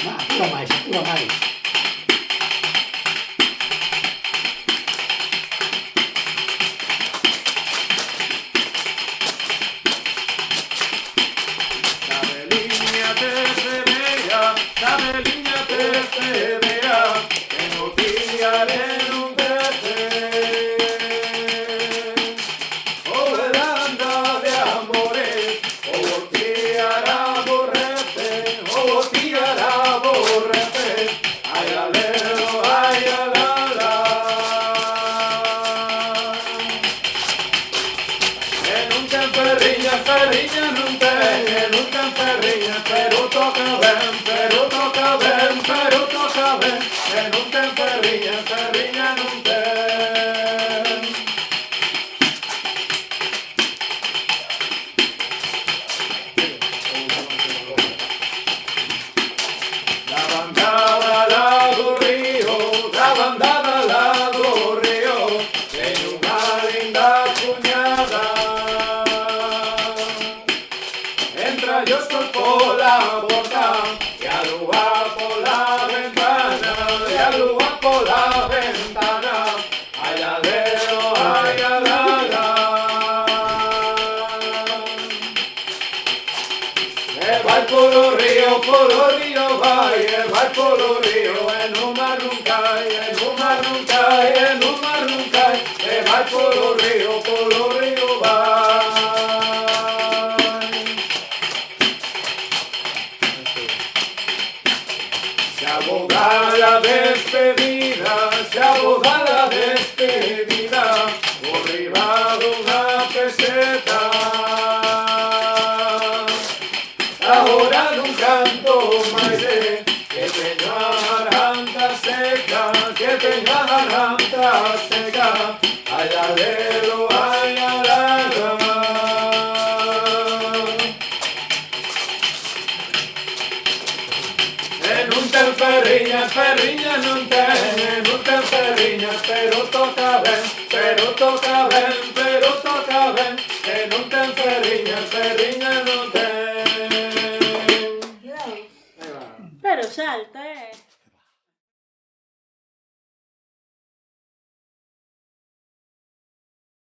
Pura máis, pura máis. Cabeliña te cebea, cabeliña te cebea, que no pillaré nun trece. O veranda de amores, o tiara aborrece, o tiara aborrece, ay alelo, ay alala. Que non ten ferriña, ferriña non ten, que non ten ferriña, pero toca ben, pero toca ben, pero toca ben, que non ten ferriña, ferriña non ten. La bandada la do río, la bandada la do río, ten unha linda cuñada. Entra yo sol pola porta, e a lúa pola ventana, e a lúa pola ventana, ai aleo, ai alala. E vai polo río vai, e vai polo río, e no mar non cai, e no mar non cai, e no mar non cai, e vai polo río vai. Se aboga la despedida, se aboga la despedida, por riba dunha peseta. Ahora non canto máis que teño a garganta seca, que teño a garganta seca, ay alelo, ay alala. Non ten ferriña, ferriña non ten, non ten ferriña, pero toca ben, pero toca ben, pero toca ben, que non ten ferriña, ferriña non ten. Pero salta,